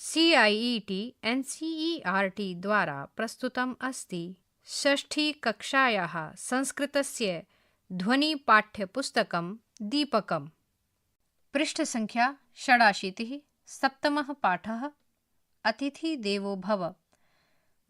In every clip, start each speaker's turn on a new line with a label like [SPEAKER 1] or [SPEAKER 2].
[SPEAKER 1] CIET NCERT द्वारा प्रस्तुतम् अस्ति। षष्ठीकक्षायाः संस्कृतस्य ध्वनिपाठ्यपुस्तकं दीपकम्। पृष्ठसङ्ख्या 86। सप्तमः पाठः अतिथि देवो भव।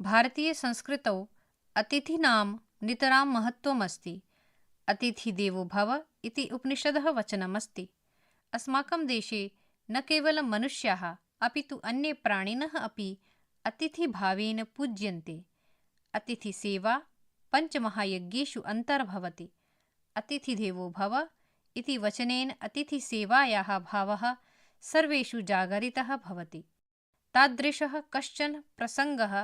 [SPEAKER 1] भारतीयसंस्कृतौ अतिथीनां नितरां महत्त्वमस्ति। अतिथि देवो भव इति उपनिषदः वचनमस्ति। अस्माकं देशे न केवलं मनुष्याः अपि तु अन्ये प्राणिनः अपि अतिथिभावेन पूज्यन्ते। अतिथिसेवा पञ्चमहायज्ञेषु अन्तर्भवति। अतिथिदेवो भव इति वचनेन अतिथिसेवायाः भावः सर्वेषु जागरितः भवति। तादृशः कश्चन प्रसङ्गः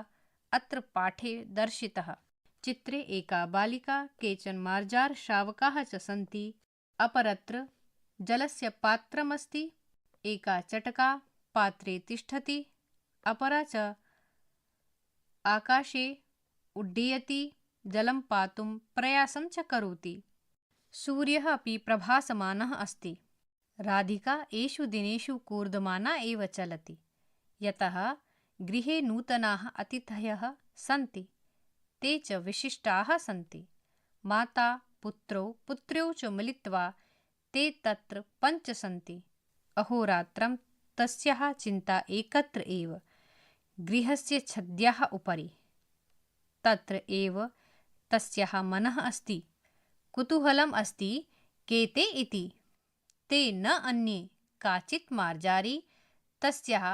[SPEAKER 1] अत्र पाठे दर्शितः। चित्रे एका बालिका, केचन मार्जारशावकाः च सन्ति। अपरत्र जलस्य पात्रमस्ति। एका चटका पात्रे तिष्ठति, अपरा च आकाशे उड्डयति, जलं पातुं प्रयासं च करोति। सूर्यः अपि प्रभासमानः अस्ति। राधिका एषु दिनेषु कूर्दमाना एव चलति, यतः गृहे नूतनाः अतिथयः सन्ति। ते च विशिष्टाः सन्ति। माता पुत्रौ पुत्र्यौ च मिलित्वा ते तत्र 5 सन्ति। अहोरात्रं तस्याः चिन्ता एकत्र एव गृहस्य छद्याः उपरि। तत्र एव तस्याः मनः अस्ति। कुतूहलम् अस्ति के ते इति। ते न अन्ये काचित् मार्जारी, तस्याः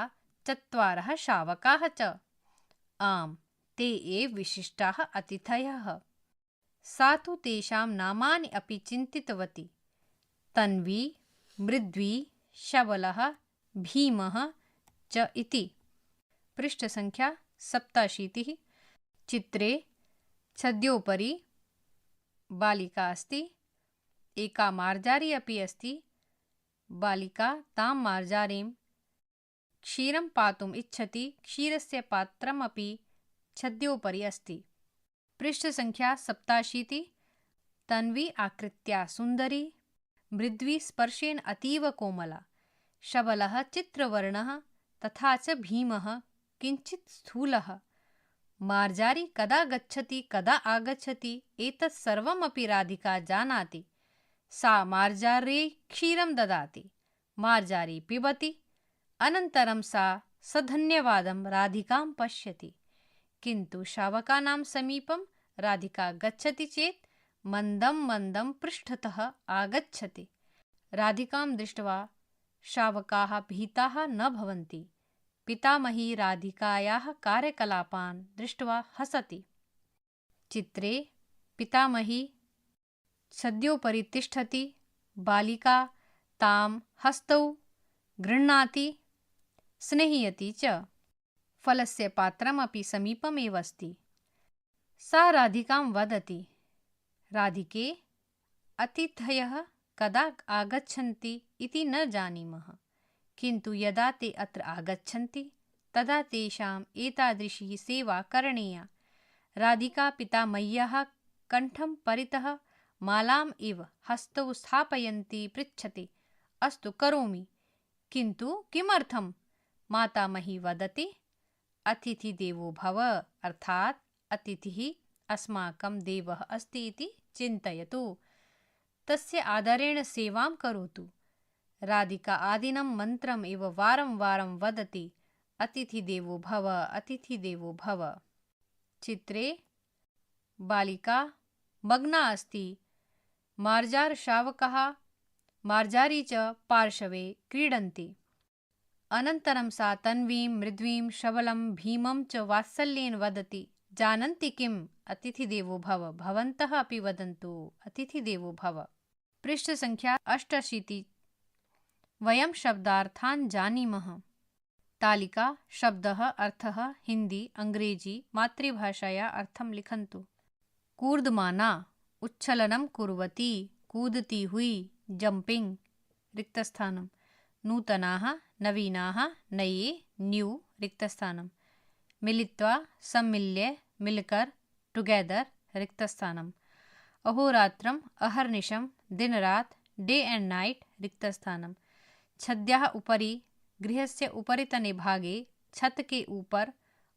[SPEAKER 1] 4 शावकाः च। आम्, ते एव विशिष्टाः अतिथयः। सा तु तेषां नामानि अपि चिन्तितवती। तन्वी, मृद्वी, शबलः, भीमः च इति। पृष्ठसङ्ख्या 87। चित्रे छद्योपरि बालिका अस्ति। एका मार्जारी अपि अस्ति। बालिका तां मार्जारीं क्षीरं पातुम् इच्छति। क्षीरस्य पात्रमपि छद्योपरि अस्ति। पृष्ठसङ्ख्या 87। तन्वी आकृत्या सुन्दरी, मृद्वी स्पर्शेन अतीव कोमला, शबलः चित्रवर्णः, तथा च भीमः किञ्चित् स्थूलः। मार्जारी कदा गच्छति कदा आगच्छति एतत् सर्वमपि राधिका जानाति। सा मार्जार्यै क्षीरं ददाति। मार्जारी पिबति। अनन्तरं सा सधन्यवादं राधिकां पश्यति। किन्तु शावकानां समीपं राधिका गच्छति चेत् मन्दं मन्दं पृष्ठतः आगच्छति। राधिकां दृष्ट्वा शावकाः भीताः न भवन्ति। पितामही राधिकायाः कार्यकलापान् दृष्ट्वा हसति। चित्रे पितामही छद्योपरि तिष्ठति। बालिका तां हस्तौ गृह्णाति, स्नेहयति च। फलस्य पात्रमपि समीपमेव अस्ति। सा राधिकां वदति, राधिके, अतिथयः कदा आगच्छन्ति इति न जानीमः, किन्तु यदा ते अत्र आगच्छन्ति तदा तेषाम् एतादृशी सेवा करणीया। राधिका पितामह्याः कण्ठं परितः मालाम् इव हस्तौ स्थापयन्ती पृच्छति, अस्तु करोमि, किन्तु किमर्थम्? मातामही वदति, अतिथि देवो भव, अर्थात् अतिथिः अस्माकं देवः अस्ति इति चिन्तयतु। तस्य आदरेण सेवां करोतु। राधिका आदिनं मन्त्रम् इव वारं वारं वदति, अतिथि देवो भव, अतिथि देवो भव। चित्रे बालिका मग्ना अस्ति। मार्जारशावकः मार्जारी च पार्श्वे क्रीडन्ति। अनन्तरं सा तन्वीं, मृद्वीं, शबलं, भीमं च वात्सल्येन वदति, जानन्ति किम्? अतिथि देवो भव। भवन्तः अपि वदन्तु, अतिथि देवो भव। पृष्ठसङ्ख्या 88। वयं शब्दार्थान् जानीमः। तालिका शब्दः अर्थः हिन्दी अंग्रेजी मातृभाषया अर्थं लिखन्तु। कूर्दमाना उच्छलनं कुर्वती, कूदती हुई, जम्पिंग रिक्तस्थानं। नूतनाः नवीनाः नये न्यू रिक्तस्थानं। मिलित्वा सम्मिल्य मिलकर टुगेदर रिक्तस्थानम्। अहोरात्रम् अहर्निशं दिनरात् डे एंड नाइट रिक्तस्थानं। छद्याः उपरि गृहस्य उपरितने भागे छत के ऊपर,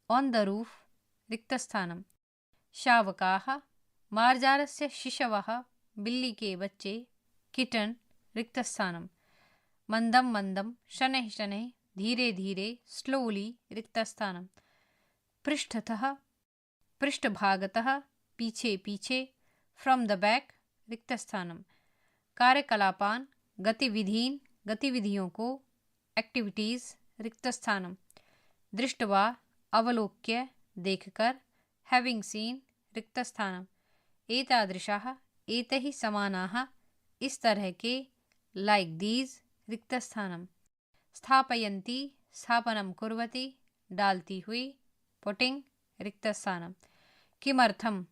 [SPEAKER 1] ऑन द रूफ, रिक्तस्थानम्। शावकाः, मार्जारस्य शिशवः, बिल्ली के बच्चे, किटन, रिक्तस्थानम्। मंदम मंदम, शनैः शनैः, धीरे धीरे, स्लोली, रिक्तस्थानम्। पृष्ठतः, पृष्ठभागतः, पीछे पीछे, फ्रॉम द बैक, रिक्तस्थानम्। कार्यकलापान, गतिविधीन, गतिविधियों को, एक्टिविटीज, रिक्तस्थानम्। दृष्ट्वा, अवलोक्य, देखकर, हैविंग सीन, रिक्तस्थानम्। एतादृशाः, एतैः समानाः, इस तरह के, लाइक दीज, रिक्तस्थानम्। स्थापयन्ती, स्थापनं कुर्वती, डालती हुई, पुटिंग, रिक्तस्थानम्। किमर्थम,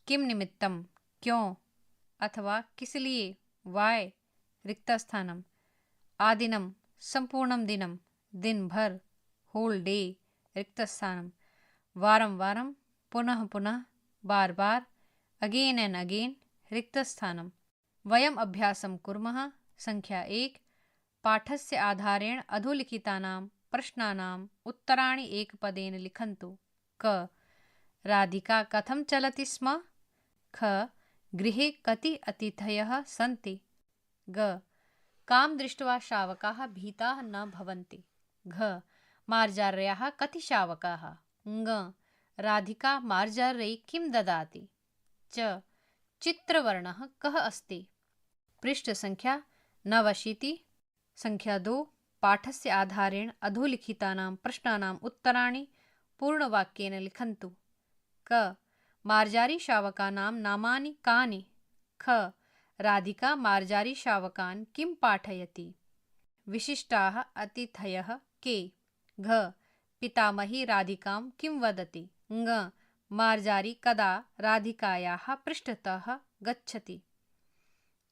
[SPEAKER 1] किम निमित्तम, क्यों, अथवा किस लिए, वाय, रिक्तस्थानम्। आदिनम, संपूर्णम दिनम, दिन भर, होल डे, रिक्तस्थानम्। वारं वारं, पुनः पुनः, बार बार, अगेन एंड अगेन, रिक्तस्थानम्। वयम् अभ्यासं कुर्मः। संख्या 1। पाठस्य आधारेण अधोलिखितानां प्रश्नानाम् उत्तराणि एकपदेन लिखन्तु। क. राधिका कथं चलति स्म? ख. गृहे कति अतिथयः सन्ति? ग. कां दृष्ट्वा शावकाः भीताः न भवन्ति? घ. मार्जार्याः कति शावकाः? ङ. राधिका मार्जार्यै किं ददाति? च. चित्रवर्णः कः अस्ति? पृष्ठ संख्या 89। संख्या 2। पाठस्य आधारेण अधोलिखितानां प्रश्नानाम् उत्तराणि पूर्णवाक्येन लिखन्तु। क. मार्जारीशावकानां नामानि कानि? ख. राधिका मार्जारीशावकान् किं पाठयति? विशिष्टाः अतिथयः के? घ. पितामही राधिकां किं वदति? ङ. मार्जारी कदा राधिकायाः पृष्ठतः गच्छति?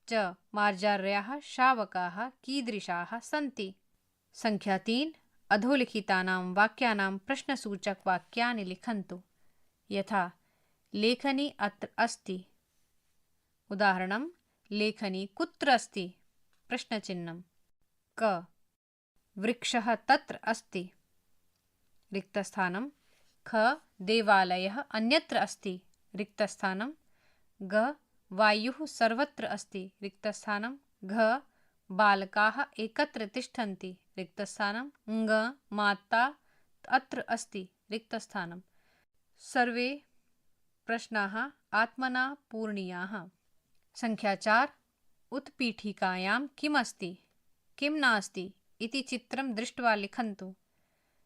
[SPEAKER 1] च. मार्जार्याः शावकाः कीदृशाः सन्ति? संख्या 3। अधोलिखितानां वाक्यानां प्रश्नसूचकवाक्यानि लिखन्तु। यथा लेखनी अत्र अस्ति। उदाहरणं लेखनी कुत्र अस्ति? प्रश्नचिह्नं। क. वृक्षः तत्र अस्ति। रिक्तस्थानं। ख. देवालयः अन्यत्र अस्ति। रिक्तस्थानं। ग. वायुः सर्वत्र अस्ति। रिक्तस्थानं। घ. बालकाः एकत्र तिष्ठन्ति। रिक्तस्थानं। ङ. माता अत्र अस्ति। रिक्तस्थानं। सर्वे प्रश्नाः आत्मना पूरणीयाः। संख्या 4। उत्पीठिकायां किम् अस्ति, किं नास्ति इति चित्रं दृष्ट्वा लिखन्तु।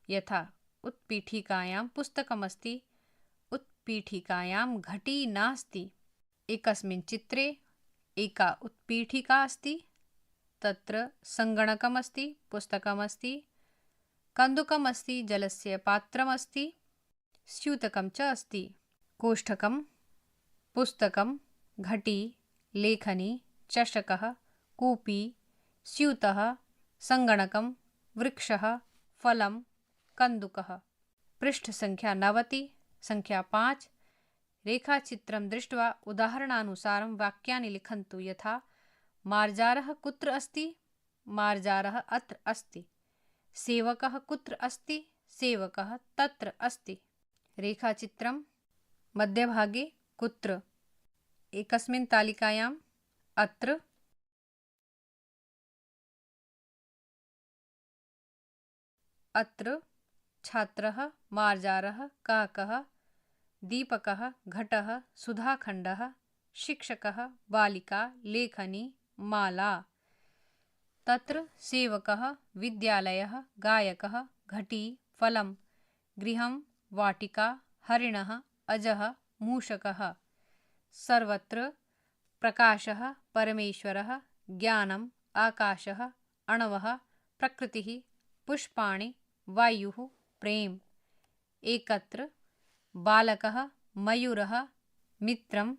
[SPEAKER 1] यथा उत्पीठिकायां पुस्तकमस्ति, उत्पीठिकायां घटी नास्ति। एकस्मिन् चित्रे एका उत्पीठिका अस्ति, तत्र सङ्गणकमस्ति, पुस्तकमस्ति, कन्दुकमस्ति, जलस्य पात्रमस्ति, स्यूतकं च अस्ति। कोष्ठकं, पुस्तकं, घटी, लेखनी, चषकः, कूपी, स्यूतः, सङ्गणकं, वृक्षः, फलं, कन्दुकः। पृष्ठ संख्या 90। संख्या 5। रेखाचित्रं दृष्ट्वा उदाहरणानुसारं वाक्यानि लिखन्तु। यथा मार्जारः कुत्र अस्ति? मार्जारः अत्र अस्ति। सेवकः कुत्र अस्ति? सेवकः तत्र अस्ति। रेखाचित्रं मध्यभागे कुत्र, एकस्मिन् तालिकायां अत्र, अत्र, छात्रः, मार्जारः, काकः, दीपकः, घटः, सुधाखण्डः, शिक्षकः, बालिका, लेखनी, माला। तत्र सेवकः, विद्यालयः, गायकः, घटी, फलं, गृहं, वाटिका, हरिणः, अजः, मूषकः। सर्वत्र प्रकाशः, परमेश्वरः, ज्ञानम्, आकाशः, अणवः, प्रकृतिः, पुष्पाणि, वायुः, प्रेम। एकत्र बालकः, मयूरः, मित्रं,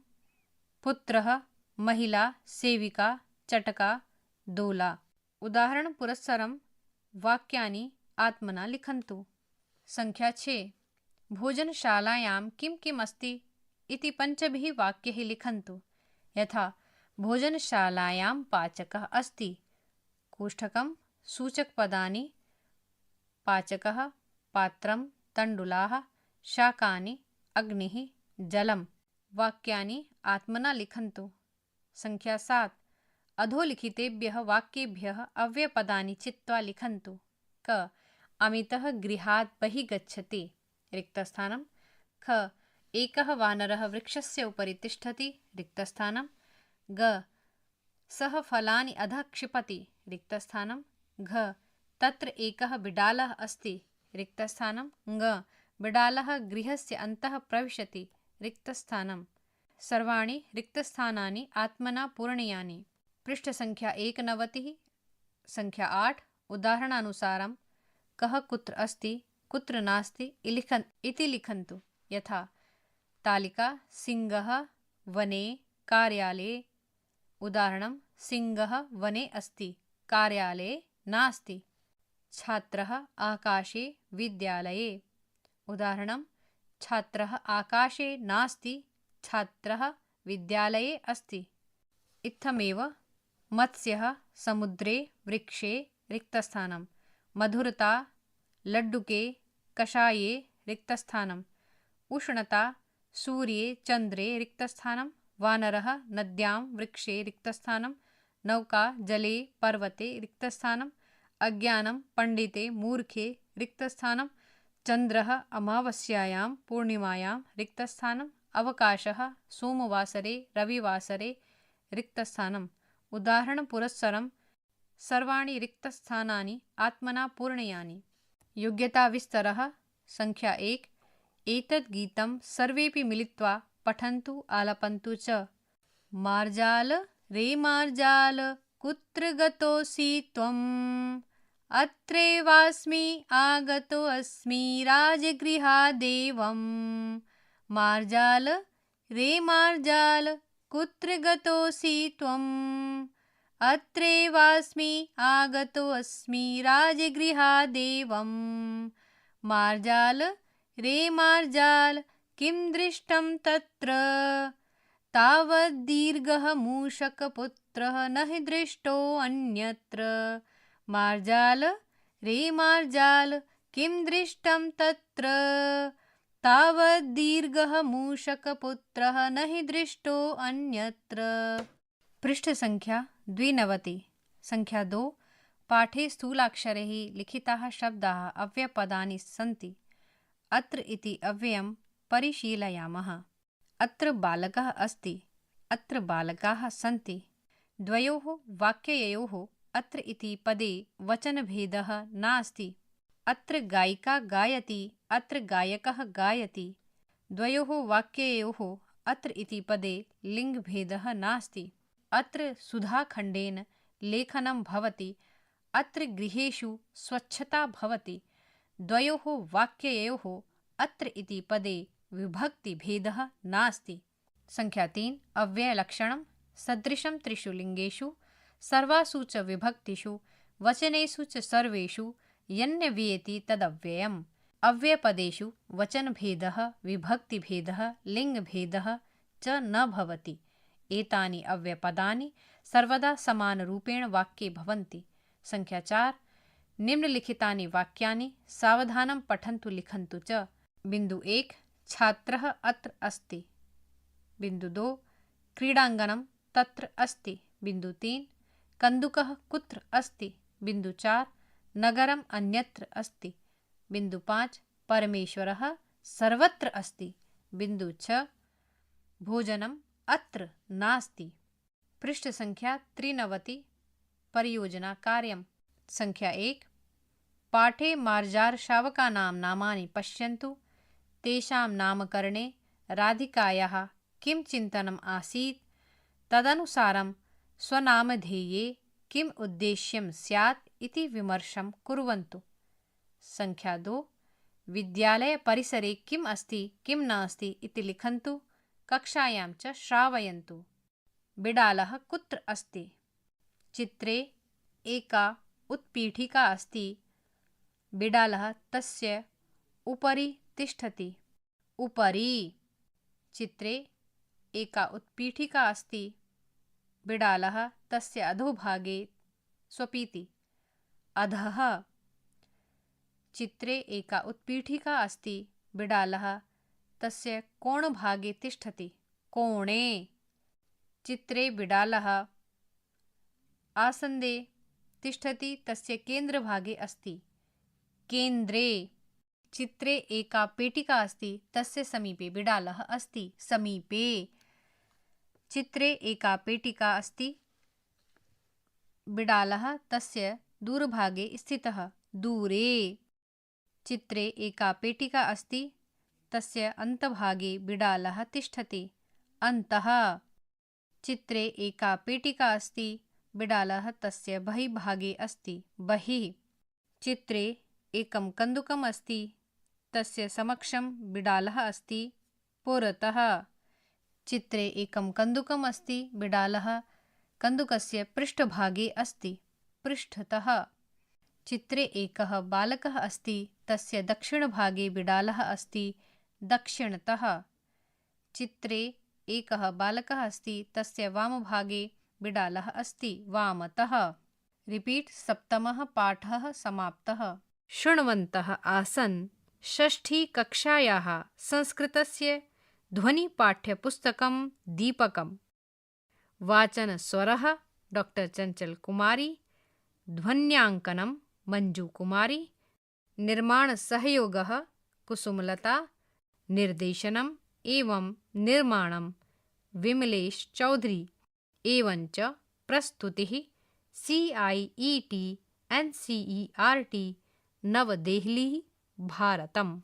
[SPEAKER 1] पुत्रः, महिला, सेविका, चटका, दोला। उदाहरण पुरस्सरं वाक्यानि आत्मना लिखन्तु। संख्या 6। भोजनशालायां किं किम् अस्ति इति 5 वाक्यैः लिखन्तु। यथा भोजनशालायां पाचकः अस्ति। कोष्ठकं सूचकपदानि पाचकः, पात्रं तण्डुलाः शाकानि अग्निः जलम्। वाक्यानि आत्मना लिखन्तु। संख्या 7 अधोलिखितेभ्यः वाक्येभ्यः अव्ययपदानि चित्वा लिखन्तु। क अमितः गृहात् बहिः गच्छति रिक्तस्थानं। ख एकः वानरः वृक्षस्य उपरि तिष्ठति रिक्तस्थानं। ग सः फलानि अधः क्षिपति रिक्तस्थानं। घ तत्र एकः बिडालः अस्ति रिक्तस्थानं। ङ बिडालः गृहस्य अन्तः प्रविशति रिक्तस्थानं। सर्वाणि रिक्तस्थानानि आत्मना पूरणीयानि। पृष्ठसङ्ख्या 91। संख्या 8 उदाहरणानुसारं कः कुत्र अस्ति कुत्र नास्ति इति लिखन्तु। यथा तालिका सिंहः वने कार्यालये। उदाहरणं सिंहः वने अस्ति कार्यालये नास्ति। छात्रः आकाशे विद्यालये। उदाहरणं छात्रः आकाशे नास्ति छात्रः विद्यालये अस्ति। इत्थमेव मत्स्यः समुद्रे वृक्षे रिक्तस्थानं। मधुरता लड्डुके कषाये रिक्तस्थानं। उष्णता सूर्ये चन्द्रे रिक्तस्थानं। वानरः नद्यां वृक्षे रिक्तस्थानं। नौका जले पर्वते रिक्तस्थानं। अज्ञानं पण्डिते मूर्खे रिक्तस्थानं। चन्द्रः अमावास्यायां पूर्णिमायां रिक्तस्थानं। अवकाशः सोमवासरे रविवासरे रिक्तस्थानम्। उदाहरणपुरस्सरं सर्वाणि रिक्तस्थानानि आत्मना पूरणीयानि। योग्यताविस्तरः। संख्या 1 एतद् गीतं सर्वेपि मिलित्वा पठन्तु आलपन्तु च। मार्जाल रे मार्जाल कुत्र गतोऽसि त्वम् अत्रैवास्मि आगतोऽस्मि राजगृहादेवम्। मार्जाल रे मार्जाल कुत्र गतोऽसि त्वम् अत्रैवास्मि आगतोऽस्मि राजगृहादेवम्। मार्जाल रे मार्जाल किं दृष्टं तत्र तावद्दीर्घः मूषकपुत्रः न हि दृष्टो अन्यत्र। मार्जाल रे मार्जाल किं दृष्टं तत्र तावद्दीर्घः मूषकपुत्रः न हि दृष्टो अन्यत्र। पृष्ठसङ्ख्या 92। संख्या 2 पाठे स्थूलाक्षरैः लिखिताः शब्दाः अव्ययपदानि सन्ति। अत्र इति अव्ययं परिशीलयामः। अत्र बालकः अस्ति अत्र बालकाः सन्ति। द्वयोः वाक्ययोः अत्र इति पदे वचनभेदः नास्ति। अत्र गायिका गायति अत्र गायकः गायति। द्वयोः वाक्ययोः अत्र इति पदे लिङ्गभेदः नास्ति। अत्र सुधाखण्डेन लेखनं भवति अत्र गृहेषु स्वच्छता भवति। द्वयोः वाक्ययोः अत्र इति पदे विभक्तिभेदः नास्ति। संख्या 3 अव्ययलक्षणं सदृशं त्रिषु लिङ्गेषु सर्वासु च विभक्तिषु वचनेषु च सर्वेषु यन्यव्येति तदव्ययम्। अव्ययपदेषु वचनभेदः विभक्तिभेदः लिङ्गभेदः च न भवति। एतानि अव्ययपदानि सर्वदा समानरूपेण वाक्ये भवन्ति। संख्या 4 निम्नलिखितानि वाक्यानि सावधानं पठन्तु लिखन्तु च। बिन्दु 1 छात्रः अत्र अस्ति। बिन्दु 2 क्रीडाङ्गनं तत्र अस्ति। बिन्दु 3 कन्दुकः कुत्र अस्ति। बिन्दु 4 नगरम् अन्यत्र अस्ति। बिन्दु 5 परमेश्वरः सर्वत्र अस्ति। बिन्दु 6 भोजनम् अत्र नास्ति। पृष्ठसङ्ख्या 93 परियोजना कार्यं। संख्या 1 पाठे मार्जारशावकानां नामानि पश्यन्तु। तेषां नामकरणे राधिकायाः किं चिन्तनम् आसीत् तदनुसारं स्वनामधेये किम् उद्देश्यं स्यात् इति विमर्शं कुर्वन्तु। संख्या 2 विद्यालयपरिसरे किम् अस्ति किं नास्ति इति लिखन्तु। कक्षायां च श्रावयन्तु। बिडालः कुत्र अस्ति। चित्रे एका उत्पीठिका अस्ति। बिडालः तस्य उपरि तिष्ठति। उपरि चित्रे एका उत्पीठिका अस्ति। बिडालः तस्य अधोभागे स्वपिति। अधः चित्रे एका उत्पीठिका अस्ति, बिडालः तस्य कोणभागे तिष्ठति, कोणे। चित्रे बिडालः आसन्दे तिष्ठति, तस्य केन्द्रभागे अस्ति, केन्द्रे। चित्रे एका पेटिका अस्ति, तस्य समीपे बिडालः अस्ति, समीपे। चित्रे एका पेटिका अस्ति, बिडालः तस्य दूरभागे स्थितः, दूरे। चित्रे एका पेटिका अस्ति, तस्य अन्तभागे बिडालः तिष्ठति, अन्तः। चित्रे एका पेटिका अस्ति, बिडालः तस्य बहिर्भागे अस्ति, बहिः। चित्रे एकं कन्दुकम् अस्ति, तस्य समक्षं बिडालः अस्ति, पुरतः। चित्रे एकं कन्दुकम् अस्ति, बिडालः कन्दुकस्य पृष्ठभागे अस्ति, पृष्ठतः। चित्रे एकः बालकः अस्ति, तस्य दक्षिणभागे बिडालः अस्ति, दक्षिणतः। चित्रे एकः बालकः अस्ति, तस्य वामभागे बिडालः अस्ति, वामतः। रिपीट। सप्तमः पाठः समाप्तः। शृण्वन्तः आसन् षष्ठीकक्षायाः संस्कृतस्य ध्वनिपाठ्यपुस्तकं दीपकम्। वाचनस्वरः डॉक्टर चंचल कुमारी, ध्वन्याङ्कनं मंजू कुमारी, निर्माणसहयोगः कुसुमलता, निर्देशनम् एवं निर्माणं विमलेश चौधरी, एवञ्च प्रस्तुतिः CIET NCERT, नवदेहली, भारतम्।